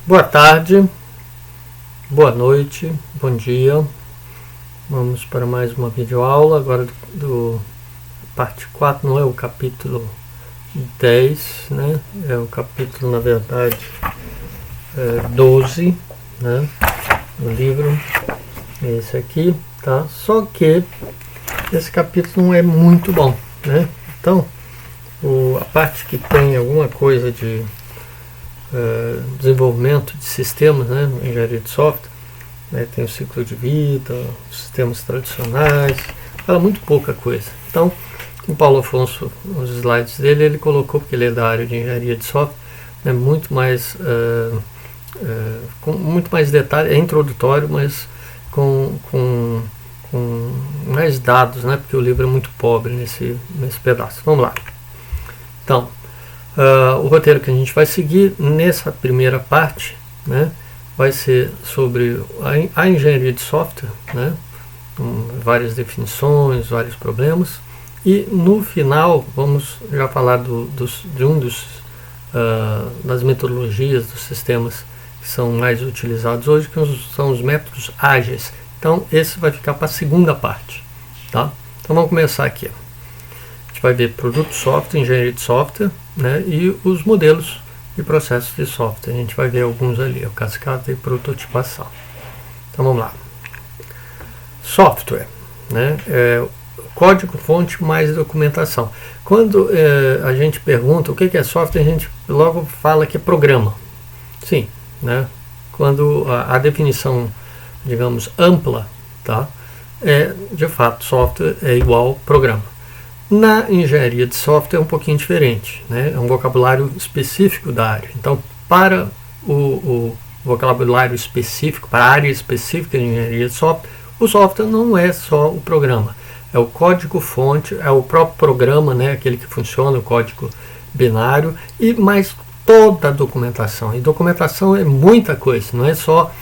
Boa tarde, boa noite, bom dia. Vamos para mais uma videoaula agora do parte 4, não é o capítulo 10, né? É o capítulo, na verdade, 12, né? O livro é esse aqui, tá? Só que esse capítulo não é muito bom, né? Então, a parte que tem alguma coisa de desenvolvimento de sistemas, né, engenharia de software, né, tem o ciclo de vida, os sistemas tradicionais, fala muito pouca coisa. Então, o Paulo Afonso, nos slides dele, ele colocou, porque ele é da área de engenharia de software, né, muito mais com muito mais detalhe, é introdutório, mas com mais dados, né, porque o livro é muito pobre nesse pedaço. Vamos lá. Então, o roteiro que a gente vai seguir nessa primeira parte, né, vai ser sobre a engenharia de software, né, várias definições, vários problemas, e no final vamos já falar das metodologias dos sistemas que são mais utilizados hoje, que são os métodos ágeis. Então esse vai ficar para a segunda parte, tá? Então vamos começar aqui. A gente vai ver produto de software, engenharia de software, né, e os modelos e processos de software. A gente vai ver alguns ali, o cascata e prototipação. Então vamos lá. Software, né, código-fonte mais documentação. Quando a gente pergunta o que é software, a gente logo fala que é programa. Sim, né? Quando a definição, digamos, ampla, tá, de fato, software é igual programa. Na engenharia de software é um pouquinho diferente, né? É um vocabulário específico da área. Então, para o vocabulário específico, para a área específica de engenharia de software, o software não é só o programa. É o código-fonte, é o próprio programa, né? Aquele que funciona, o código binário, e mais toda a documentação. E documentação é muita coisa, não é só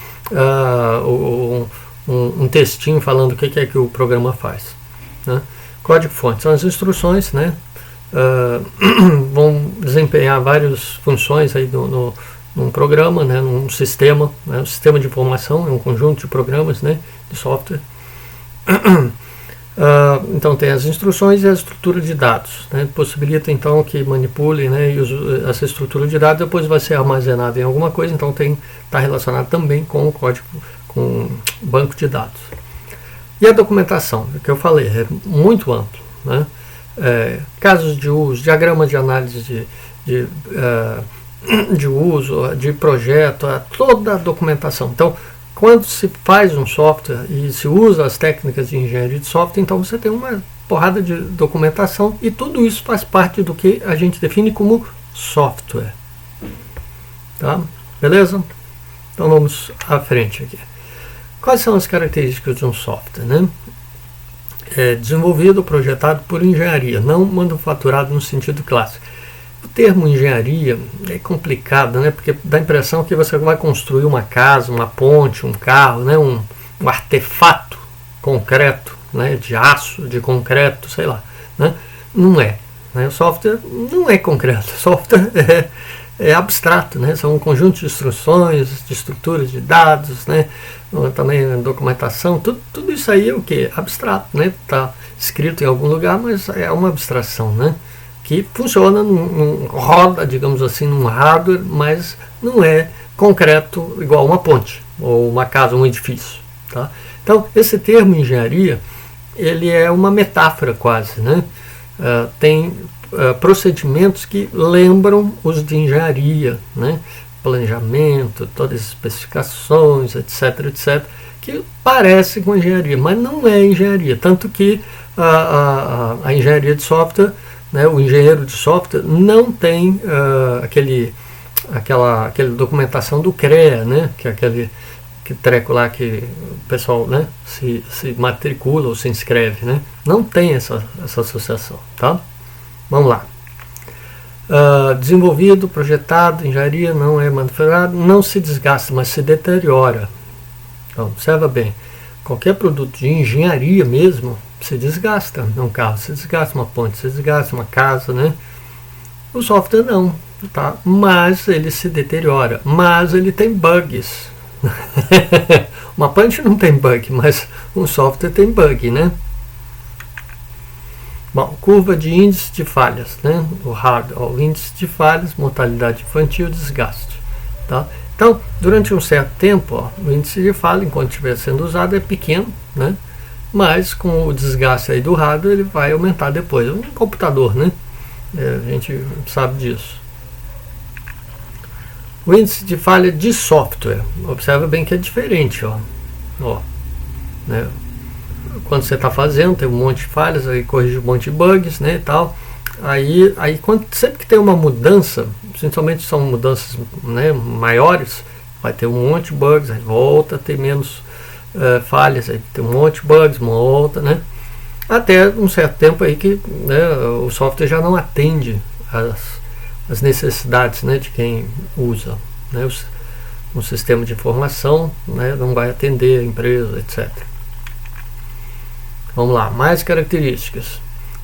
um textinho falando o que é que o programa faz, né? Código-fonte são as instruções, né? Vão desempenhar várias funções aí num programa, né? Num sistema, né? Um sistema de informação é um conjunto de programas, né? De software. Então tem as instruções e a estrutura de dados, né? Possibilita então que manipule, né? E essa estrutura de dados depois vai ser armazenada em alguma coisa, então está relacionado também com o código, com o banco de dados. E a documentação, que eu falei, é muito amplo, né? Casos de uso, diagrama de análise de uso, de projeto, toda a documentação. Então, quando se faz um software e se usa as técnicas de engenharia de software, então você tem uma porrada de documentação e tudo isso faz parte do que a gente define como software. Tá? Beleza? Então vamos à frente aqui. Quais são as características de um software, né? Desenvolvido, projetado por engenharia, não manufaturado no sentido clássico. O termo engenharia é complicado, né? Porque dá a impressão que você vai construir uma casa, uma ponte, um carro, né? Um artefato concreto, né? De aço, de concreto, sei lá, né? Não é, né? O software não é concreto, o software é abstrato, né? São um conjunto de instruções, de estruturas de dados, né? Também documentação, tudo isso aí é o que? Abstrato, né? Está escrito em algum lugar, mas é uma abstração, né? Que funciona, roda, digamos assim, num hardware, mas não é concreto igual uma ponte, ou uma casa, um edifício, tá? Então, esse termo engenharia, ele é uma metáfora quase, né? Tem procedimentos que lembram os de engenharia, né? Planejamento, todas as especificações, etc, que parece com engenharia, mas não é engenharia. Tanto que a engenharia de software, né, o engenheiro de software não tem aquela documentação do CREA, né, que é aquele treco lá que o pessoal, né, se matricula ou se inscreve, né? Não tem essa associação, tá? Vamos lá. Desenvolvido, projetado, engenharia, não é manufaturado, não se desgasta, mas se deteriora. Então, observa bem, qualquer produto de engenharia mesmo se desgasta. Um carro se desgasta, uma ponte se desgasta, uma casa, né? O software não, tá? Mas ele se deteriora, mas ele tem bugs. Uma punch não tem bug, mas um software tem bug, né? Bom, curva de índice de falhas, né? O hard, o índice de falhas, mortalidade infantil, desgaste, tá? Então, durante um certo tempo, ó, o índice de falha, enquanto estiver sendo usado, é pequeno, né? Mas com o desgaste aí do hardware, ele vai aumentar depois. Um computador, né? A gente sabe disso. O índice de falha de software, observa bem que é diferente, ó, né? Quando você está fazendo, tem um monte de falhas, aí corrige um monte de bugs, né, e tal. Aí sempre que tem uma mudança, principalmente são mudanças, né, maiores, vai ter um monte de bugs, aí volta a ter menos falhas, aí tem um monte de bugs, volta, né? Até um certo tempo aí que, né, o software já não atende as necessidades, né, de quem usa, né? Um sistema de informação, né, não vai atender a empresa, etc. Vamos lá, mais características.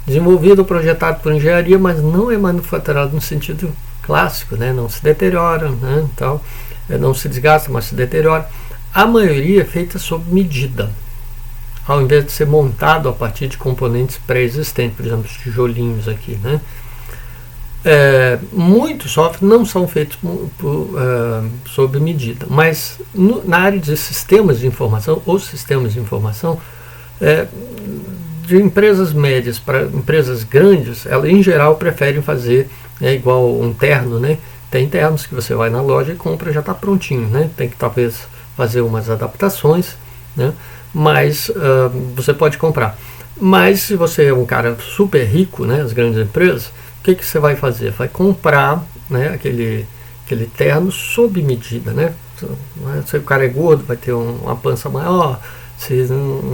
Desenvolvido ou projetado por engenharia, mas não é manufaturado no sentido clássico, né? Não se deteriora, né? Então, não se desgasta, mas se deteriora. A maioria é feita sob medida, ao invés de ser montado a partir de componentes pré-existentes, por exemplo, os tijolinhos aqui, né? Muitos softwares não são feitos sob medida, mas na área de sistemas de informação, os sistemas de informação, de empresas médias para empresas grandes, elas em geral preferem fazer igual um terno, né? Tem ternos que você vai na loja e compra, já está prontinho, né? Tem que talvez fazer umas adaptações, né? Mas você pode comprar. Mas se você é um cara super rico, né? As grandes empresas, o que você vai fazer? Vai comprar, né, aquele terno sob medida, né? Se o cara é gordo, vai ter uma pança maior,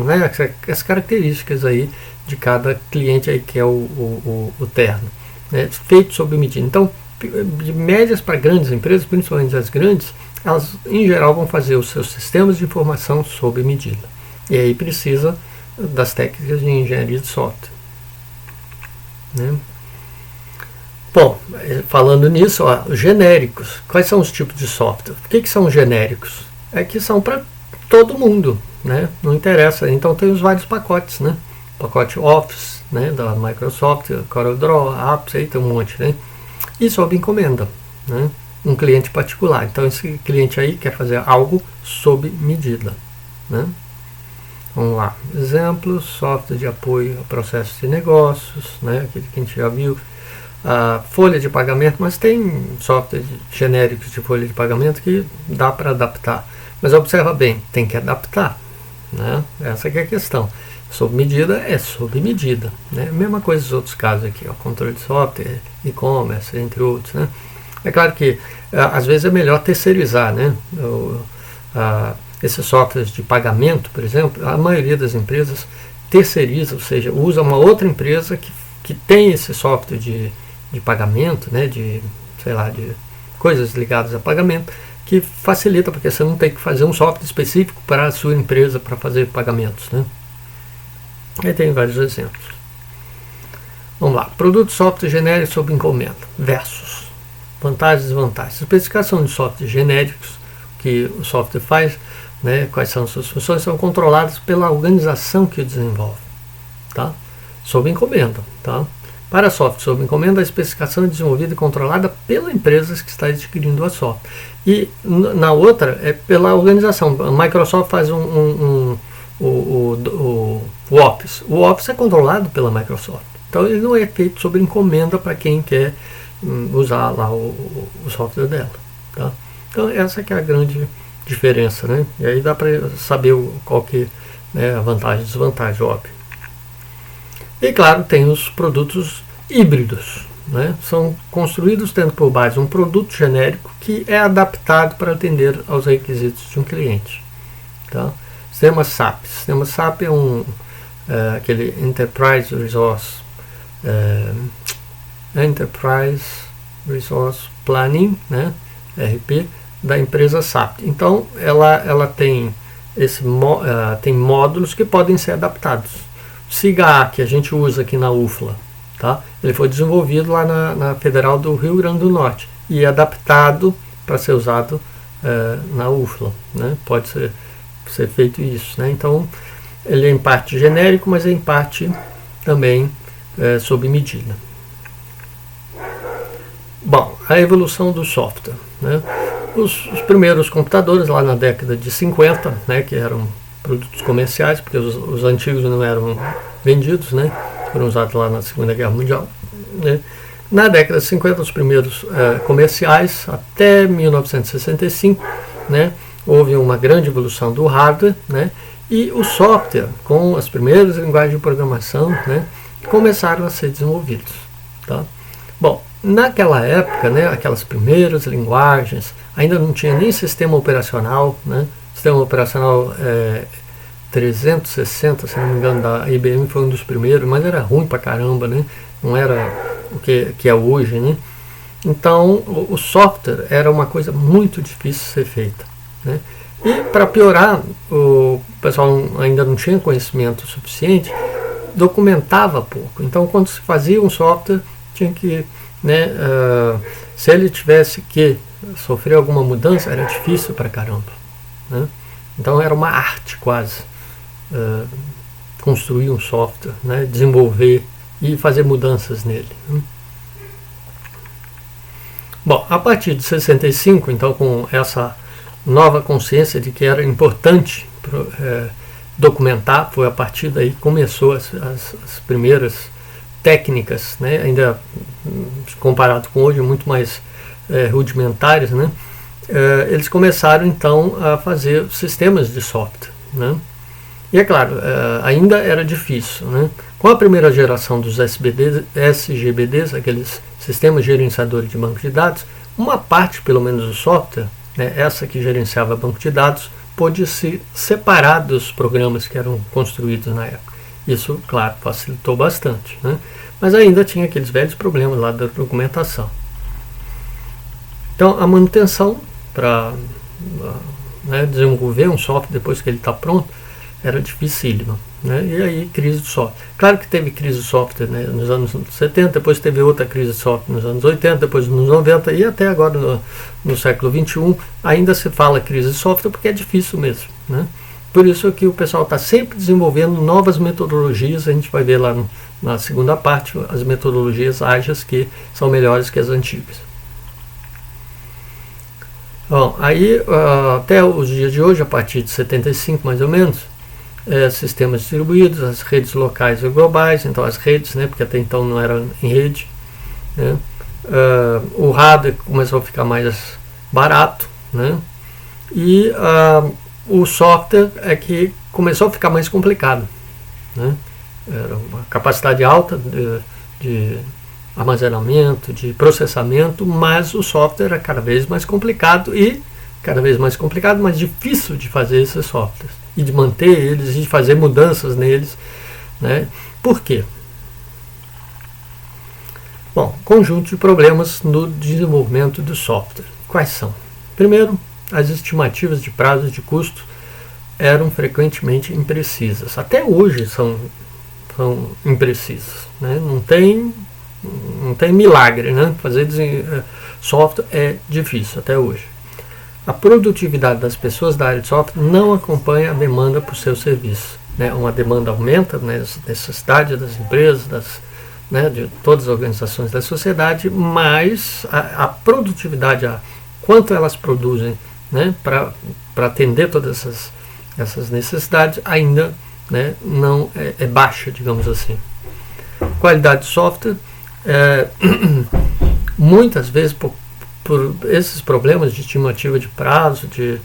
né, as características aí de cada cliente aí que é o terno, né, feito sob medida. Então, de médias para grandes empresas, principalmente as grandes, elas em geral vão fazer os seus sistemas de informação sob medida. E aí precisa das técnicas de engenharia de software, né? Bom, falando nisso, genéricos. Quais são os tipos de software? O que são genéricos? É que são para todo mundo, né? Não interessa. Então tem os vários pacotes, né? Pacote Office, né, da Microsoft, CorelDRAW, Apps, aí tem um monte, né? E sob encomenda, né? Um cliente particular. Então esse cliente aí quer fazer algo sob medida, né? Vamos lá. Exemplos: software de apoio a processos de negócios, né? Aquele que a gente já viu. A folha de pagamento, mas tem software genéricos de folha de pagamento que dá para adaptar. Mas observa bem, tem que adaptar, né? Essa que é a questão. Sob medida é sob medida, né? Mesma coisa nos outros casos aqui, controle de software, e-commerce, entre outros, né? É claro que às vezes é melhor terceirizar, né? Esses softwares de pagamento, por exemplo, a maioria das empresas terceiriza, ou seja, usa uma outra empresa que tem esse software de pagamento, né, de coisas ligadas a pagamento, que facilita, porque você não tem que fazer um software específico para a sua empresa para fazer pagamentos, né? Aí tem vários exemplos. Vamos lá. Produto software genérico sob encomenda versus vantagens e desvantagens. Especificação de software genéricos que o software faz, né, quais são as suas funções, são controladas pela organização que o desenvolve, tá? Sob encomenda, tá? Para software sob encomenda, a especificação é desenvolvida e controlada pela empresa que está adquirindo a software. E na outra é pela organização. A Microsoft faz o Office. O Office é controlado pela Microsoft. Então ele não é feito sob encomenda para quem quer usar lá o software dela, tá? Então essa que é a grande diferença, né? E aí dá para saber qual que é a vantagem e desvantagem, óbvio. E claro, tem os produtos híbridos, né? São construídos tendo por base um produto genérico que é adaptado para atender aos requisitos de um cliente, tá? Sistema SAP. Sistema SAP é aquele Enterprise Resource Planning, né? ERP, da empresa SAP. Então ela tem tem módulos que podem ser adaptados. SIGA, que a gente usa aqui na UFLA, tá? Ele foi desenvolvido lá na Federal do Rio Grande do Norte e adaptado para ser usado na UFLA, né? Pode ser feito isso, né? Então, ele é em parte genérico, mas é em parte também sob medida. Bom, a evolução do software, né? Os primeiros computadores lá na década de 50, né, que eram produtos comerciais, porque os antigos não eram vendidos, né, foram usados lá na Segunda Guerra Mundial, né. Na década de 50, os primeiros comerciais, até 1965, né, houve uma grande evolução do hardware, né, e o software, com as primeiras linguagens de programação, né, começaram a ser desenvolvidos. Tá? Bom, naquela época, né, aquelas primeiras linguagens, ainda não tinha nem sistema operacional, né, sistema operacional 360, se não me engano, da IBM foi um dos primeiros, mas era ruim pra caramba, né, não era o que é hoje, né. Então, o software era uma coisa muito difícil de ser feita, né. E para piorar, o pessoal ainda não tinha conhecimento suficiente, documentava pouco. Então, quando se fazia um software, tinha que, né, se ele tivesse que sofrer alguma mudança, era difícil pra caramba, né? Então era uma arte quase construir um software, né, desenvolver e fazer mudanças nele, né? Bom, a partir de 65, então, com essa nova consciência de que era importante documentar, foi a partir daí que começou as primeiras técnicas, né, ainda comparado com hoje, muito mais rudimentares, né, eles começaram então a fazer sistemas de software, né, e é claro, ainda era difícil, né, com a primeira geração dos SGBDs, aqueles sistemas gerenciadores de banco de dados, uma parte pelo menos do software, né, essa que gerenciava banco de dados, pôde se separar dos programas que eram construídos na época. Isso, claro, facilitou bastante, né? Mas ainda tinha aqueles velhos problemas lá da documentação. Então, a manutenção para desenvolver um software depois que ele está pronto era dificílima, né? E aí, crise de software. Claro que teve crise de software, né, nos anos 70, depois teve outra crise de software nos anos 80, depois nos 90 e até agora no século 21 ainda se fala crise de software porque é difícil mesmo, né? Por isso que o pessoal está sempre desenvolvendo novas metodologias. A gente vai ver lá na segunda parte as metodologias ágeis que são melhores que as antigas. Bom, aí até os dias de hoje, a partir de 75 mais ou menos, sistemas distribuídos, as redes locais e globais, então as redes, né, porque até então não era em rede, né, o hardware começou a ficar mais barato, né, e o software é que começou a ficar mais complicado, né, era uma capacidade alta de armazenamento, de processamento, mas o software era cada vez mais complicado mais difícil de fazer esses softwares e de manter eles e de fazer mudanças neles, né? Por quê? Bom, conjunto de problemas no desenvolvimento do software. Quais são? Primeiro, as estimativas de prazos de custo eram frequentemente imprecisas. Até hoje são imprecisas, né? Não tem milagre, né? Fazer software é difícil até hoje. A produtividade das pessoas da área de software não acompanha a demanda por seu serviço, né? Uma demanda aumenta, né, as necessidades das empresas, de todas as organizações da sociedade, mas a produtividade, quanto elas produzem, né, para atender todas essas necessidades, ainda, né, não é baixa, digamos assim. Qualidade de software, muitas vezes por esses problemas de estimativa de prazo, de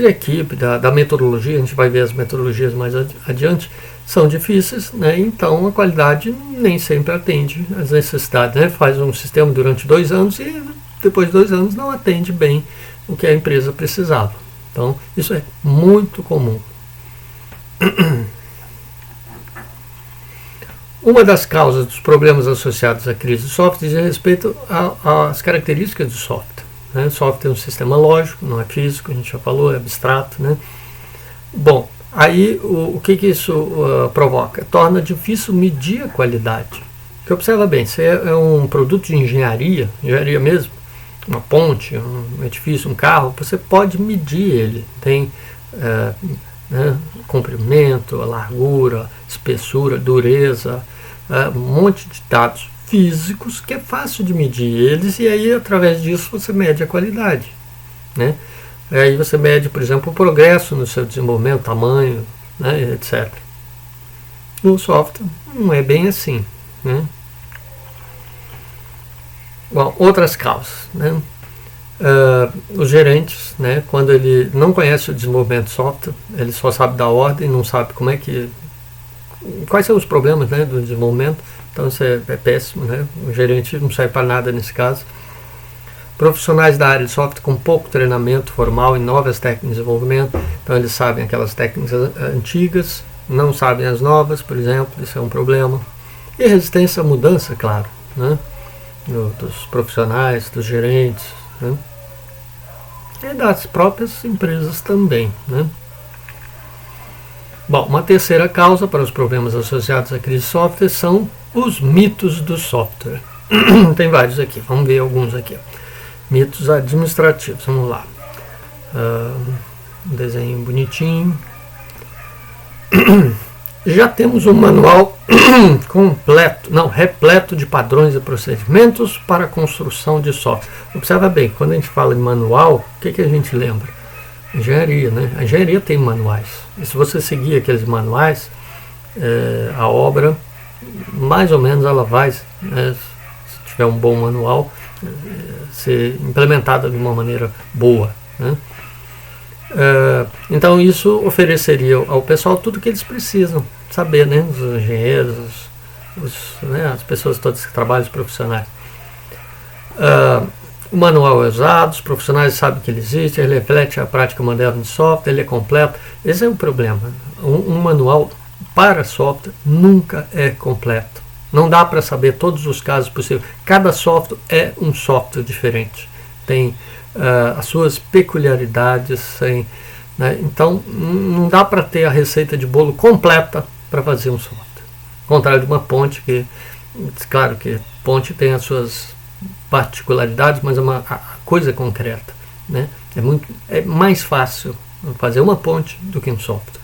equipe, da metodologia, a gente vai ver as metodologias mais adiante, são difíceis, né? Então a qualidade nem sempre atende às necessidades, né? Faz um sistema durante 2 anos e depois de 2 anos não atende bem o que a empresa precisava. Então isso é muito comum. Uma das causas dos problemas associados à crise do software diz respeito às características do software, né? O software é um sistema lógico, não é físico, a gente já falou, é abstrato, né? Bom, aí o que isso provoca? Torna difícil medir a qualidade, Porque observa bem, se é um produto de engenharia mesmo, uma ponte, um edifício, um carro, você pode medir ele. Tem comprimento, largura, espessura, dureza, um monte de dados físicos que é fácil de medir eles, e aí através disso você mede a qualidade, né? Aí você mede, por exemplo, o progresso no seu desenvolvimento, tamanho, né, etc. No software não é bem assim, né? Bom, outras causas, né? Os gerentes, né, quando ele não conhece o desenvolvimento de software, ele só sabe da ordem, não sabe quais são os problemas, né, do desenvolvimento. Então isso é péssimo, né? O gerente não serve para nada nesse caso. Profissionais da área de software com pouco treinamento formal em novas técnicas de desenvolvimento, então eles sabem aquelas técnicas antigas, não sabem as novas, por exemplo, isso é um problema. E resistência à mudança, claro, né? Dos profissionais, dos gerentes, né? E das próprias empresas também, né? Bom, uma terceira causa para os problemas associados à crise de software são os mitos do software. Tem vários aqui, vamos ver alguns aqui. Mitos administrativos, vamos lá. Um desenho bonitinho. Já temos um manual repleto de padrões e procedimentos para a construção de software. Observa bem, quando a gente fala em manual, o que a gente lembra? Engenharia, né? A engenharia tem manuais. E se você seguir aqueles manuais, a obra, mais ou menos, ela vai, né, se tiver um bom manual, ser implementada de uma maneira boa, né? Então isso ofereceria ao pessoal tudo que eles precisam saber, né? Os engenheiros, né, as pessoas todas que trabalham, os profissionais. O manual é usado, os profissionais sabem que ele existe, ele reflete a prática moderna de software, ele é completo. Esse é o problema. Um manual para software nunca é completo. Não dá para saber todos os casos possíveis. Cada software é um software diferente. Tem as suas peculiaridades. Né? Então, não dá para ter a receita de bolo completa para fazer um software. Ao contrário de uma ponte, que, claro que ponte tem as suas particularidades, mas é uma coisa concreta, né? É mais fácil fazer uma ponte do que um software.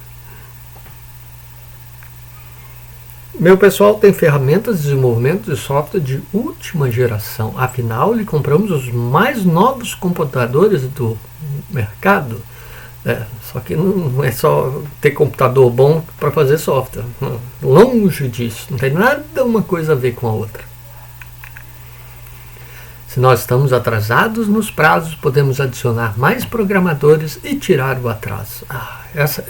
Meu pessoal tem ferramentas de desenvolvimento de software de última geração. Afinal, lhe compramos os mais novos computadores do mercado. Só que não é só ter computador bom para fazer software. Longe disso. Não tem nada uma coisa a ver com a outra. Se nós estamos atrasados nos prazos, podemos adicionar mais programadores e tirar o atraso. Essa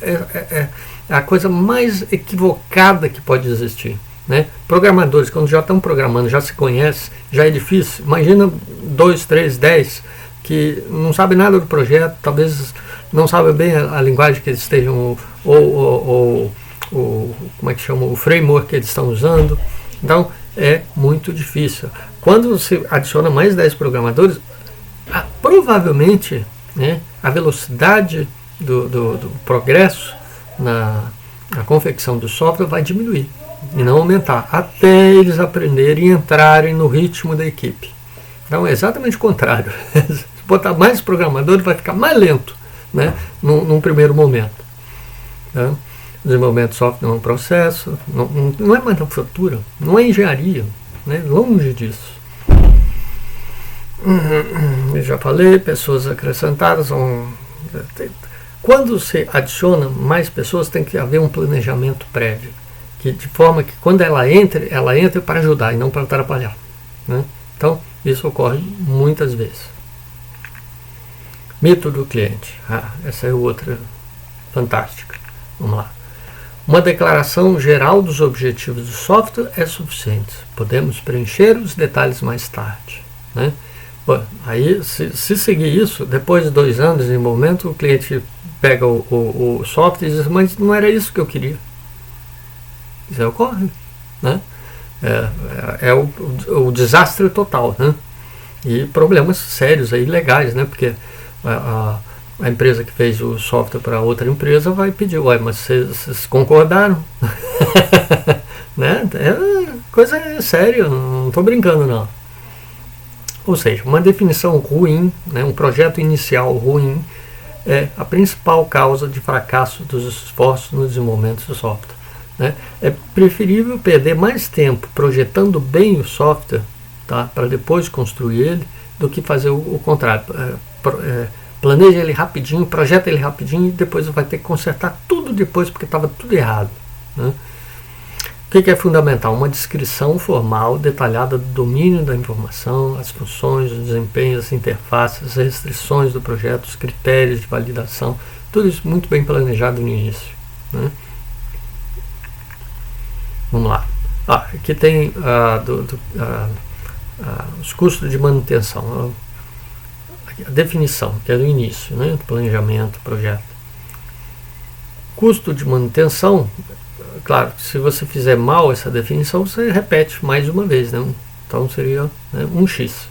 é a coisa mais equivocada que pode existir, né? Programadores, quando já estão programando, já se conhecem, já é difícil. Imagina 2, 3, 10 que não sabem nada do projeto, talvez não sabem bem a linguagem que eles estejam, ou como é que chama, o framework que eles estão usando. Então, é muito difícil. Quando você adiciona mais 10 programadores, provavelmente, né, a velocidade do progresso na confecção do software vai diminuir e não aumentar, até eles aprenderem e entrarem no ritmo da equipe. Então é exatamente o contrário. Se botar mais programadores, vai ficar mais lento, né, num primeiro momento. Tá? O desenvolvimento de software não é um processo, não é manufatura, não é engenharia, né? Longe disso. Eu já falei, pessoas acrescentadas. Quando você adiciona mais pessoas, tem que haver um planejamento prévio, de forma que quando ela entre para ajudar e não para atrapalhar, né? Então, isso ocorre muitas vezes. Mito do cliente. Essa é outra fantástica. Vamos lá. Uma declaração geral dos objetivos do software é suficiente. Podemos preencher os detalhes mais tarde, né? Bom, aí, se seguir isso, depois de 2 anos de desenvolvimento, o cliente pega o software e diz: mas não era isso que eu queria. Isso ocorre, né? É o desastre total, né? E problemas sérios aí, legais, né? Porque a empresa que fez o software para outra empresa vai pedir: ué, mas vocês concordaram? Né? coisa é séria, não estou brincando não. Ou seja, uma definição ruim, né, um projeto inicial ruim, é a principal causa de fracasso dos esforços no desenvolvimento do software. Né? É preferível perder mais tempo projetando bem o software, tá, para depois construir ele, do que fazer o contrário. Planeja ele rapidinho, projeta ele rapidinho e depois vai ter que consertar tudo depois porque estava tudo errado. Né? O que é fundamental? Uma descrição formal, detalhada do domínio da informação, as funções, o desempenho, as interfaces, as restrições do projeto, os critérios de validação, tudo isso muito bem planejado no início. Né? Vamos lá. Aqui tem os custos de manutenção. A definição, que é do início, né? Planejamento, projeto. Custo de manutenção, claro, se você fizer mal essa definição, você repete mais uma vez, né? Então seria, né, 1x.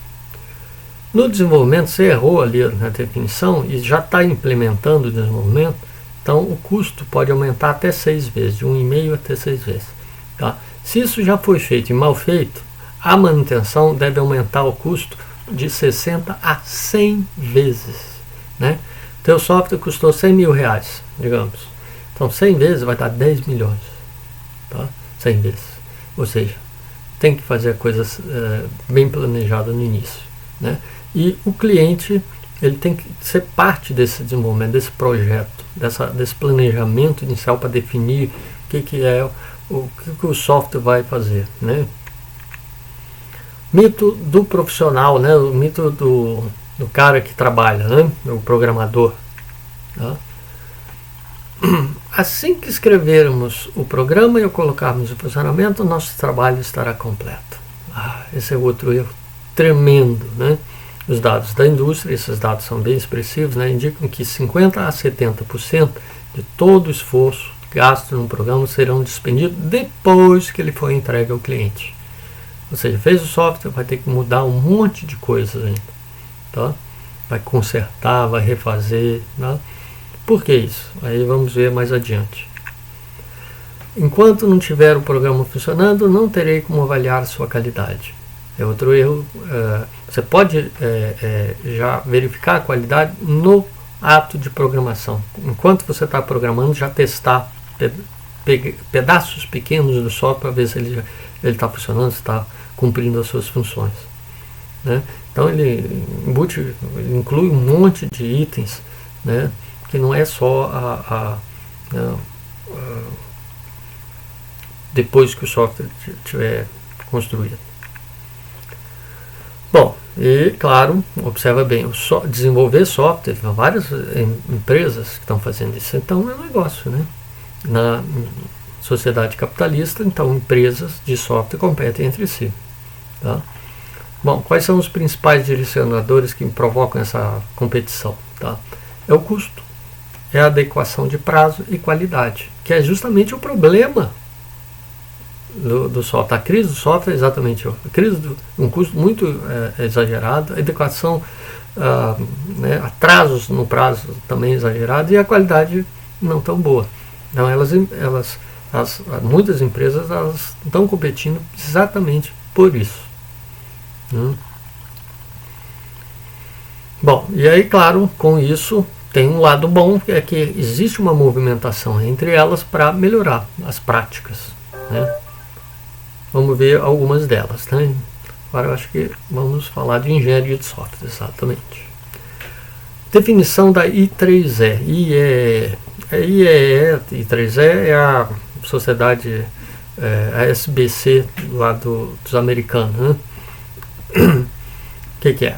No desenvolvimento, você errou ali na definição e já está implementando o desenvolvimento, então o custo pode aumentar até 6 vezes, de 1,5 até 6 vezes. Tá? Se isso já foi feito e mal feito, a manutenção deve aumentar o custo de 60 a 100 vezes. Né? Teu software custou 100 mil reais, digamos. Então 100 vezes vai dar 10 milhões. Tá? 100 vezes. Ou seja, tem que fazer a coisa bem planejada no início. Né? E o cliente ele tem que ser parte desse desenvolvimento, desse projeto, desse planejamento inicial para definir o que o software vai fazer. Né? Mito do profissional, né? O mito do cara que trabalha, né? O programador. Tá? Assim que escrevermos o programa e o colocarmos em funcionamento, o nosso trabalho estará completo. Esse é outro erro tremendo. Né? Os dados da indústria, esses dados são bem expressivos, né? Indicam que 50% a 70% de todo o esforço gasto no programa serão despendidos depois que ele for entregue ao cliente. Ou seja, fez o software, vai ter que mudar um monte de coisas ainda. Tá? Vai consertar, vai refazer. Tá? Por que isso? Aí vamos ver mais adiante. Enquanto não tiver o programa funcionando, não terei como avaliar a sua qualidade. É outro erro. Você pode já verificar a qualidade no ato de programação. Enquanto você está programando, já testar pedaços pequenos do software para ver se ele está funcionando, se está cumprindo as suas funções. Né? Então ele inclui um monte de itens, né, que não é só depois que o software estiver construído. Bom, e claro, observa bem, desenvolver software, várias empresas que estão fazendo isso, então é um negócio, né? Na sociedade capitalista, então empresas de software competem entre si. Tá? Bom, quais são os principais direcionadores que provocam essa competição? Tá? É o custo, é a adequação de prazo e qualidade, que é justamente o problema do software. A crise do software é exatamente a crise de um custo muito exagerado, a adequação, né, atrasos no prazo também exagerado e a qualidade não tão boa. Então muitas empresas elas estão competindo exatamente por isso. Né? Bom, e aí claro, com isso tem um lado bom, que é que existe uma movimentação entre elas para melhorar as práticas. Né? Vamos ver algumas delas. Né? Agora eu acho que vamos falar de engenharia de software, exatamente. Definição da I3E. I3E é a sociedade, a SBC lá dos americanos. Né? O que é?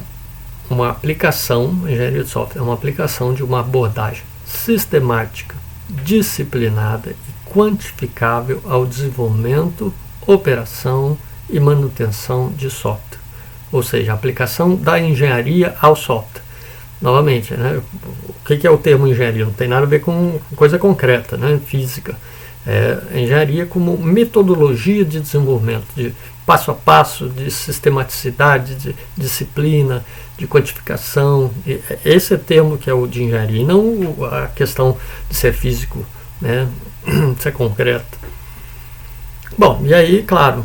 Uma aplicação, engenharia de software, é uma aplicação de uma abordagem sistemática, disciplinada e quantificável ao desenvolvimento, operação e manutenção de software. Ou seja, a aplicação da engenharia ao software. Novamente, né, o que é o termo engenharia? Não tem nada a ver com coisa concreta, né, física. É engenharia como metodologia de desenvolvimento, de passo a passo, de sistematicidade, de disciplina, de quantificação. Esse é o termo que é o de engenharia, e não a questão de ser físico, né, de ser concreto. Bom, e aí, claro,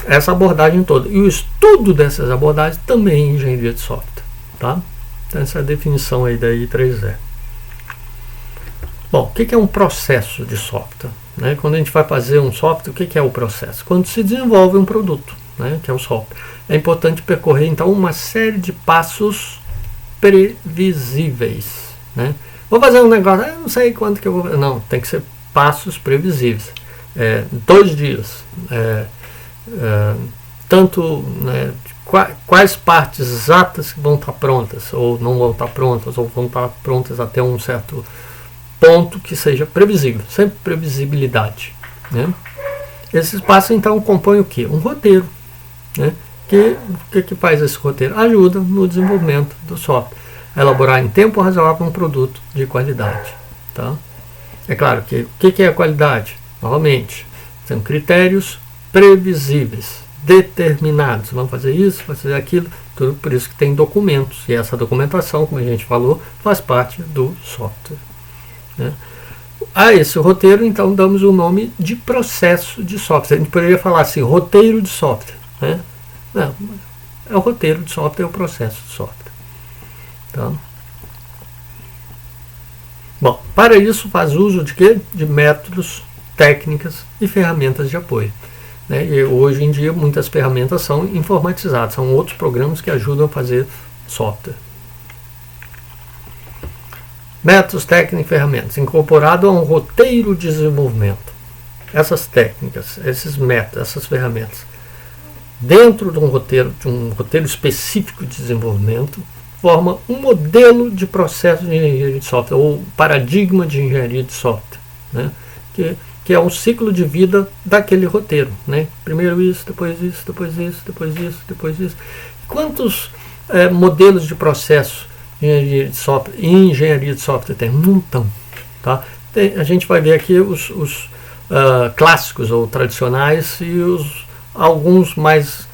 essa abordagem toda. E o estudo dessas abordagens também é engenharia de software. Tá? Então, essa é a definição aí da I3E. Bom, o que é um processo de software? Né? Quando a gente vai fazer um software, o que é o processo? Quando se desenvolve um produto, né? Que é o software. É importante percorrer, então, uma série de passos previsíveis. Né? Vou fazer um negócio, não sei quanto que eu vou... Não, tem que ser passos previsíveis. 2 dias. Tanto, né, quais partes exatas vão estar prontas, ou não vão estar prontas, ou vão estar prontas até um certo ponto que seja previsível, sempre previsibilidade. Né? Esses passos, então, compõem o quê? Um roteiro. Né? Que faz esse roteiro? Ajuda no desenvolvimento do software, a elaborar em tempo razoável um produto de qualidade. Tá? É claro que o que é a qualidade? Novamente, são critérios previsíveis, determinados. Vamos fazer isso, fazer aquilo, tudo por isso que tem documentos. E essa documentação, como a gente falou, faz parte do software. Né? A esse roteiro, então, damos o nome de processo de software. A gente poderia falar assim, roteiro de software. Né? Não, é o roteiro de software, é o processo de software. Tá? Bom, para isso faz uso de quê? De métodos, técnicas e ferramentas de apoio. Né? E hoje em dia muitas ferramentas são informatizadas, são outros programas que ajudam a fazer software. Métodos, técnicas e ferramentas, incorporado a um roteiro de desenvolvimento. Essas técnicas, esses métodos, essas ferramentas, dentro de um roteiro específico de desenvolvimento, forma um modelo de processo de engenharia de software, ou paradigma de engenharia de software, né? que é um ciclo de vida daquele roteiro. Né? Primeiro isso, depois isso, depois isso, depois isso, depois isso. Quantos modelos de processo de engenharia de software tem? Um montão. Tá? A gente vai ver aqui os clássicos ou tradicionais e alguns mais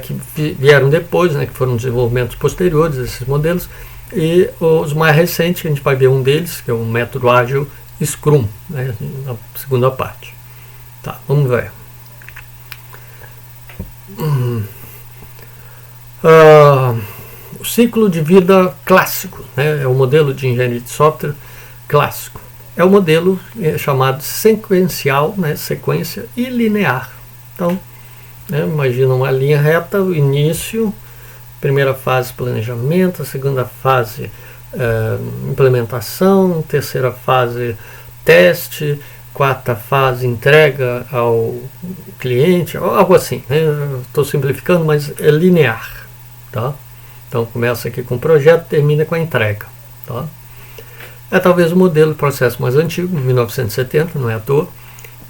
que vieram depois, né, que foram desenvolvimentos posteriores desses modelos, e os mais recentes, a gente vai ver um deles, que é o método ágil Scrum, né, na segunda parte. Tá, vamos ver. O ciclo de vida clássico, né, é o modelo de engenharia de software clássico. É o modelo chamado sequencial, né, sequência e linear. Então, imagina uma linha reta, o início, primeira fase planejamento, a segunda fase implementação, terceira fase teste, quarta fase entrega ao cliente, algo assim. Estou simplificando, mas é linear. Tá? Então começa aqui com o projeto, termina com a entrega. Tá? É talvez o modelo de processo mais antigo, 1970, não é à toa,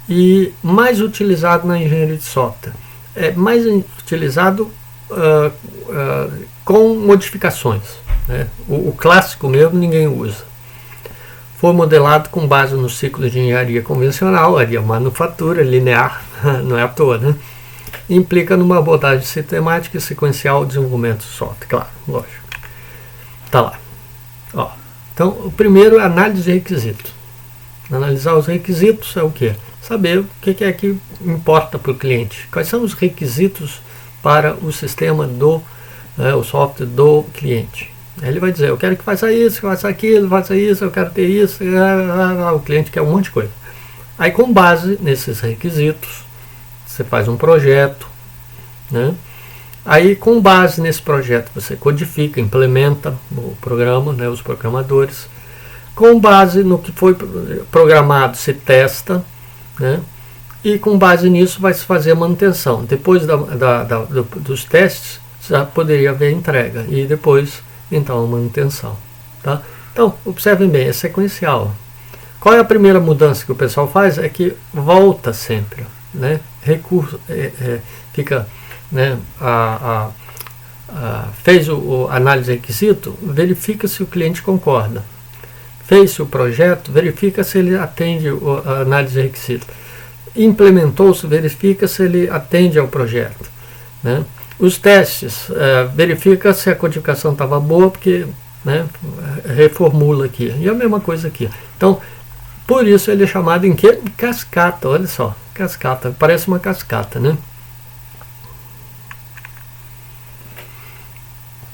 e mais utilizado na engenharia de software. É mais utilizado com modificações. Né? O clássico mesmo ninguém usa. Foi modelado com base no ciclo de engenharia convencional, a manufatura linear, não é à toa, né? Implica numa abordagem sistemática e sequencial de desenvolvimento de software, claro, lógico. Tá lá. Ó, então, o primeiro é análise de requisitos. Analisar os requisitos é o quê? Saber o que é que importa para o cliente. Quais são os requisitos para o sistema o software do cliente. Ele vai dizer, eu quero que faça isso, faça aquilo, faça isso, eu quero ter isso. O cliente quer um monte de coisa. Aí, com base nesses requisitos, você faz um projeto. Né? Aí, com base nesse projeto, você codifica, implementa o programa, né, os programadores. Com base no que foi programado, se testa. Né? E com base nisso vai se fazer a manutenção. Depois dos testes, já poderia haver entrega. E depois, então, a manutenção. Tá? Então, observem bem, é sequencial. Qual é a primeira mudança que o pessoal faz? É que volta sempre. Né? Fica, né, fez a análise de requisito, verifica se o cliente concorda. Fez-se o projeto, verifica se ele atende a análise de requisito. Implementou-se, verifica se ele atende ao projeto. Né? Os testes, verifica se a codificação estava boa, porque, né, reformula aqui. E a mesma coisa aqui. Então, por isso ele é chamado em quê? Cascata, olha só. cascata, parece uma cascata, né?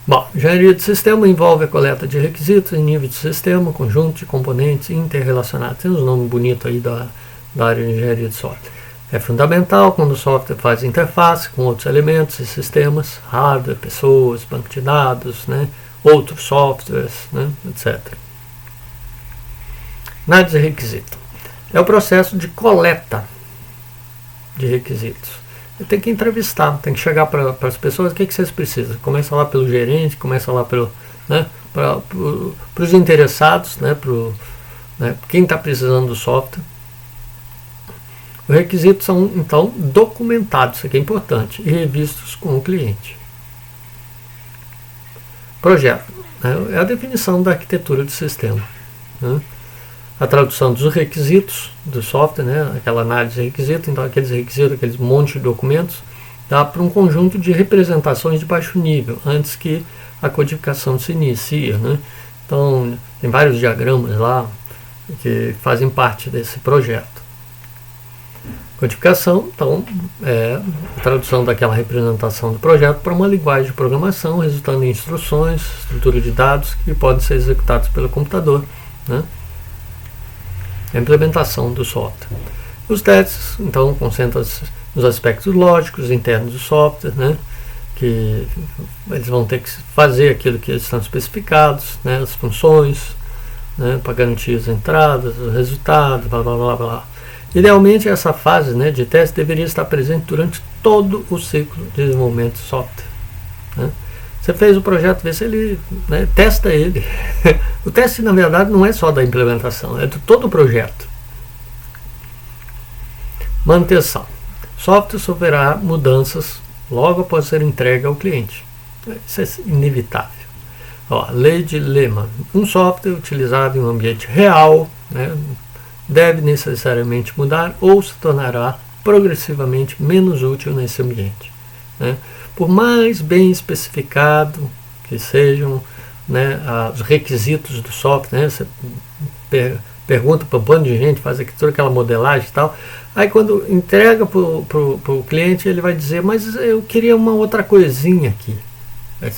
Bom, engenharia de sistema envolve a coleta de requisitos em nível de sistema, conjunto de componentes interrelacionados. Tem uns nomes bonitos aí da área de engenharia de software. É fundamental quando o software faz interface com outros elementos e sistemas, hardware, pessoas, banco de dados, né, outros softwares, né, etc. Análise de requisito. É o processo de coleta de requisitos. Tem que entrevistar, tem que chegar para as pessoas, o que vocês precisam. Começa lá pelo gerente, começa lá pelo, né, para os interessados, né, quem está precisando do software. Os requisitos são, então, documentados, isso aqui é importante, e revistos com o cliente. Projeto, né, é a definição da arquitetura do sistema, né? A tradução dos requisitos do software, né, aquela análise de requisitos, então aqueles requisitos, aqueles monte de documentos, dá para um conjunto de representações de baixo nível, antes que a codificação se inicie, né? Então, tem vários diagramas lá que fazem parte desse projeto. Codificação, então, é a tradução daquela representação do projeto para uma linguagem de programação, resultando em instruções, estrutura de dados que podem ser executados pelo computador, né? A implementação do software. Os testes, então, concentram-se nos aspectos lógicos internos do software, né, que eles vão ter que fazer aquilo que eles estão especificados, né, as funções, né, para garantir as entradas, os resultados, blá blá blá blá. Idealmente, essa fase, né, de teste deveria estar presente durante todo o ciclo de desenvolvimento do software, né. Você fez o projeto, vê se ele, né, testa ele. O teste, na verdade, não é só da implementação, é de todo o projeto. Manutenção. Software sofrerá mudanças logo após ser entregue ao cliente. Isso é inevitável. Ó, lei de Lehman. Um software utilizado em um ambiente real, né, deve necessariamente mudar ou se tornará progressivamente menos útil nesse ambiente, né? Por mais bem especificado que sejam, né, os requisitos do software, né, você pergunta para um bando de gente, faz toda aquela modelagem e tal, aí quando entrega para o cliente, ele vai dizer, mas eu queria uma outra coisinha aqui. É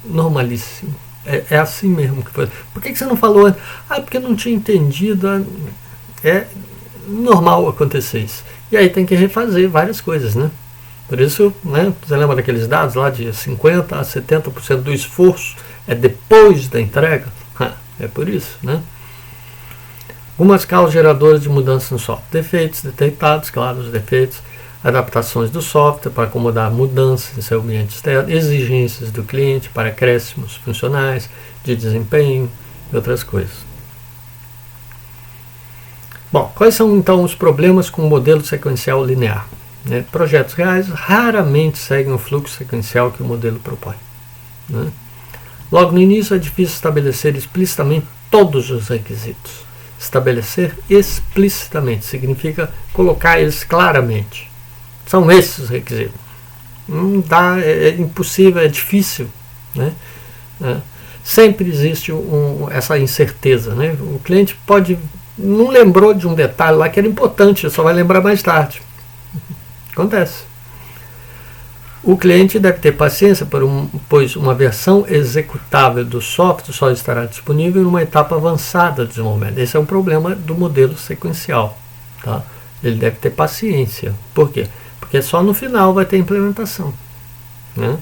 normalíssimo. É assim mesmo que foi. Por que você não falou antes? Porque eu não tinha entendido. É normal acontecer isso. E aí tem que refazer várias coisas, né? Por isso, né, você lembra daqueles dados lá de 50% a 70% do esforço é depois da entrega? É por isso, né? Algumas causas geradoras de mudança no software. Defeitos detectados, claro, os defeitos. Adaptações do software para acomodar mudanças em seu ambiente externo. Exigências do cliente para acréscimos funcionais, de desempenho e outras coisas. Bom, quais são então os problemas com o modelo sequencial linear? Né? Projetos reais raramente seguem o fluxo sequencial que o modelo propõe, né? Logo no início é difícil estabelecer explicitamente todos os requisitos. Estabelecer explicitamente significa colocar eles claramente. São esses os requisitos. Não dá, é impossível, é difícil, né? Sempre existe essa incerteza, né? O cliente não lembrou de um detalhe lá que era importante, só vai lembrar mais tarde. Acontece. O cliente deve ter paciência, pois uma versão executável do software só estará disponível em uma etapa avançada do desenvolvimento. Esse é um problema do modelo sequencial, tá? Ele deve ter paciência. Por quê? Porque só no final vai ter implementação, né?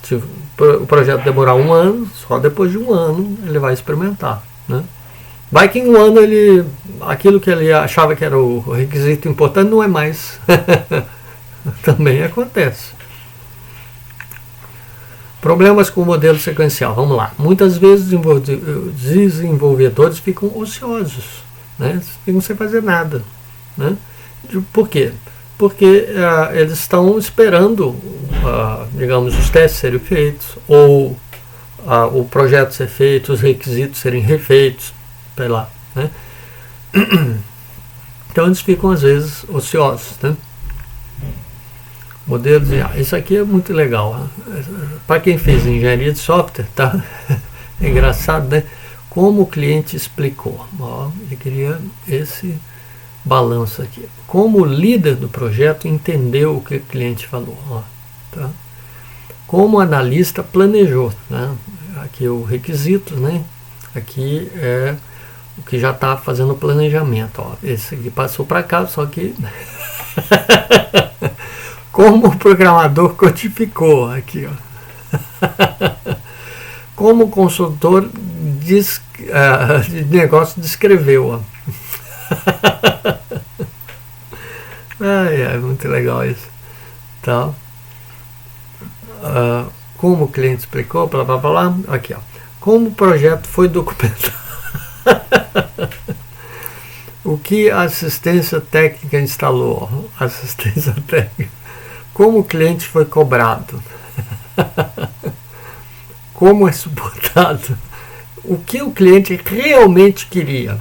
Se o projeto demorar 1 ano, só depois de 1 ano ele vai experimentar, né? Vai que em 1 ano aquilo que ele achava que era o requisito importante não é mais. Também acontece. Problemas com o modelo sequencial. Vamos lá. Muitas vezes desenvolvedores ficam ociosos, né? Ficam sem fazer nada, né? Por quê? Porque eles estão esperando, digamos, os testes serem feitos, ou o projeto ser feito, os requisitos serem refeitos, sei lá, né? Então eles ficam às vezes ociosos, né? Modelos de isso aqui é muito legal. Para quem fez engenharia de software, tá? É engraçado, né? Como o cliente explicou. Ele queria balanço aqui. Como o líder do projeto entendeu o que o cliente falou. Ó, tá? Como o analista planejou. Né? Aqui é o requisito, né? Aqui é o que já está fazendo o planejamento. Ó. Esse aqui passou para cá, só que... Como o programador codificou. Aqui, ó. Como o consultor de negócio descreveu. Ó. Muito legal isso. Tá. Como o cliente explicou, blá blá blá. Aqui, ó. Como o projeto foi documentado. O que a assistência técnica instalou? Assistência técnica. Como o cliente foi cobrado? Como é suportado? O que o cliente realmente queria,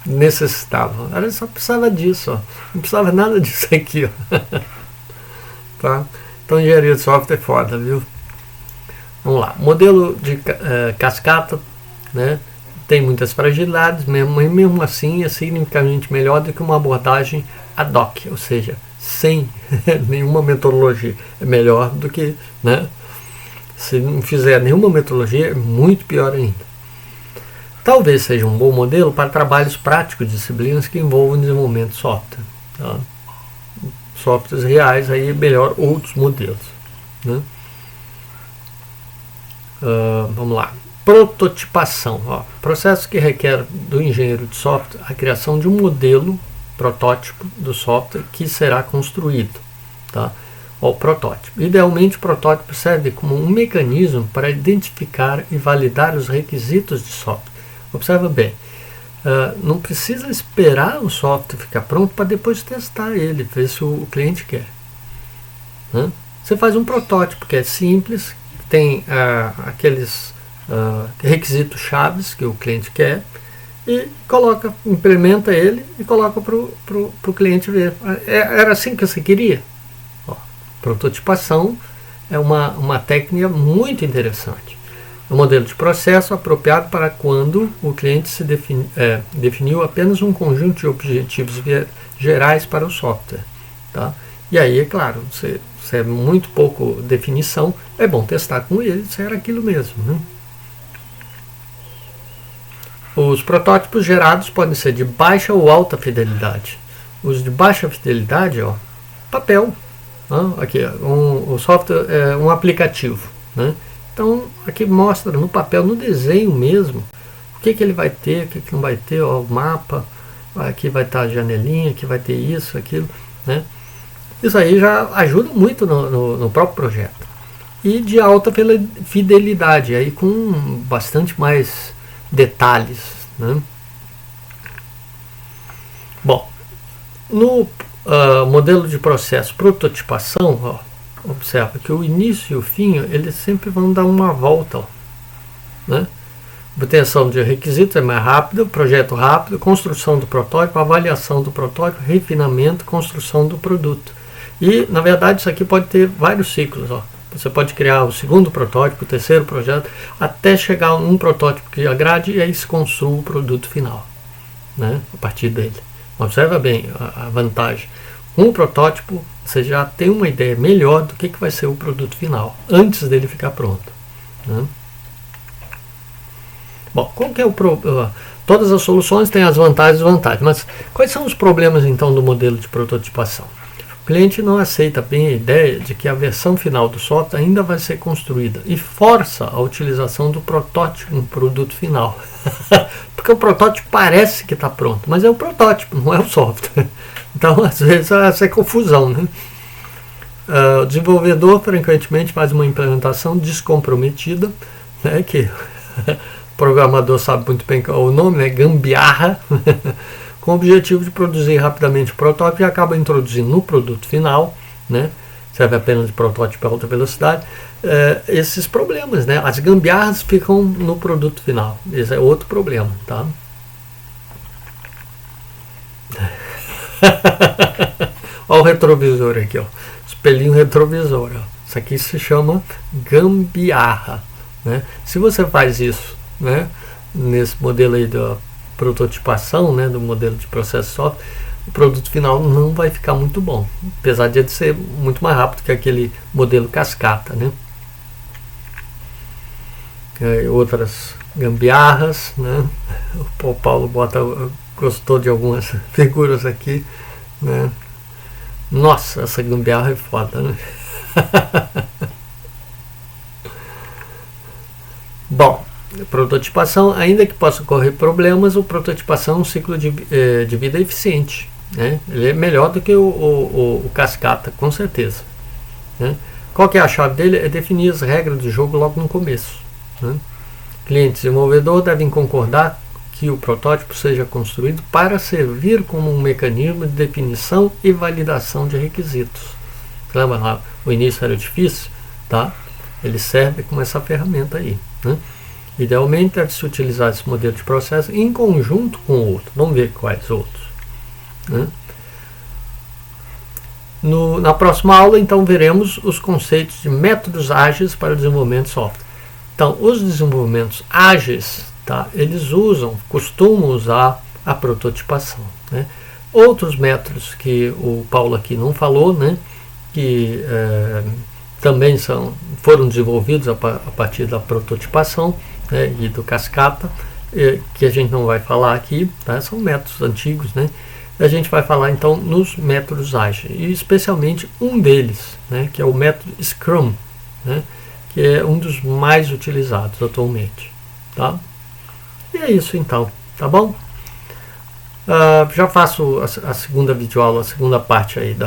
necessitava. Ele só precisava disso, ó. Não precisava nada disso aqui, ó. Tá? Então, engenharia de software é foda, viu? Vamos lá. Modelo de cascata, né? Tem muitas fragilidades, mesmo assim é significativamente melhor do que uma abordagem ad hoc, ou seja, sem nenhuma metodologia. É melhor do que, né? Se não fizer nenhuma metodologia, é muito pior ainda. Talvez seja um bom modelo para trabalhos práticos, disciplinas que envolvam desenvolvimento de software. Tá? Softwares reais, aí melhor outros modelos. Né? Vamos lá. Prototipação. Ó, processo que requer do engenheiro de software a criação de um modelo protótipo do software que será construído. Tá? Ó, o protótipo. Idealmente, o protótipo serve como um mecanismo para identificar e validar os requisitos de software. Observa bem, não precisa esperar o software ficar pronto para depois testar ele, ver se o cliente quer. Né? Você faz um protótipo que é simples, tem aqueles requisitos chaves que o cliente quer e implementa ele e coloca para o cliente ver. Era assim que você queria? Ó, prototipação é uma técnica muito interessante. É um modelo de processo apropriado para quando o cliente definiu apenas um conjunto de objetivos gerais para o software. Tá? E aí, é claro, se é muito pouco definição, é bom testar com ele se era aquilo mesmo. Né? Os protótipos gerados podem ser de baixa ou alta fidelidade. Os de baixa fidelidade, ó, papel. Aqui, o software é um aplicativo. Né? Então, aqui mostra no papel, no desenho mesmo, o que ele vai ter, o que não vai ter, ó, o mapa, aqui vai estar a janelinha, aqui vai ter isso, aquilo. Né? Isso aí já ajuda muito no próprio projeto. E de alta fidelidade, aí com bastante mais detalhes. Né? Bom, no modelo de processo prototipação, ó, observa que o início e o fim eles sempre vão dar uma volta. Ó, né? Obtenção de requisitos é mais rápido, projeto rápido, construção do protótipo, avaliação do protótipo, refinamento, construção do produto. E, na verdade, isso aqui pode ter vários ciclos. Ó. Você pode criar o segundo protótipo, o terceiro projeto, até chegar a um protótipo que agrade e aí se construa o produto final. Né? A partir dele. Observa bem a vantagem. Um protótipo, você já tem uma ideia melhor do que vai ser o produto final, antes dele ficar pronto. Né? Bom, qual que é todas as soluções têm as vantagens e desvantagens, mas quais são os problemas então do modelo de prototipação? O cliente não aceita bem a ideia de que a versão final do software ainda vai ser construída e força a utilização do protótipo no produto final. Porque o protótipo parece que está pronto, mas é o protótipo, não é o software. Então, às vezes, essa é confusão. Né? O desenvolvedor, frequentemente, faz uma implementação descomprometida, né, que o programador sabe muito bem qual é o nome, né, gambiarra, com o objetivo de produzir rapidamente o protótipo e acaba introduzindo no produto final, né, serve apenas de protótipo a alta velocidade, esses problemas. Né? As gambiarras ficam no produto final. Esse é outro problema. Tá? Olha o retrovisor aqui, ó. Espelhinho retrovisor. Ó. Isso aqui se chama gambiarra. Né? Se você faz isso, né, nesse modelo aí da prototipação, né, do modelo de processo software, o produto final não vai ficar muito bom, apesar de ele ser muito mais rápido que aquele modelo cascata, né? Outras gambiarras, né? O Paulo gostou de algumas figuras aqui, né? Nossa, essa gambiarra é foda, né? Bom, prototipação, ainda que possa ocorrer problemas, o prototipação é um ciclo de vida eficiente, né? Ele é melhor do que o cascata, com certeza, né? Qual que é a chave dele? É definir as regras do jogo logo no começo, né? Cliente e desenvolvedor devem concordar que o protótipo seja construído para servir como um mecanismo de definição e validação de requisitos. Lembra lá, o início era difícil, tá? Ele serve como essa ferramenta aí, né? Idealmente deve-se utilizar esse modelo de processo em conjunto com o outro. Vamos ver quais outros, né? Na próxima aula, então, veremos os conceitos de métodos ágeis para o desenvolvimento de software. Então, os desenvolvimentos ágeis, tá, eles costumam usar a prototipação, né? Outros métodos que o Paulo aqui não falou, né, que também foram desenvolvidos a partir da prototipação, né, e do cascata, que a gente não vai falar aqui, tá? São métodos antigos, né? A gente vai falar então nos métodos ágeis, e especialmente um deles, né, que é o método Scrum, né, que é um dos mais utilizados atualmente, tá? E é isso então, tá bom? Já faço a segunda videoaula, a segunda parte aí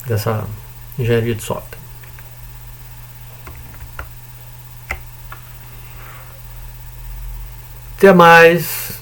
dessa engenharia de software. Até mais!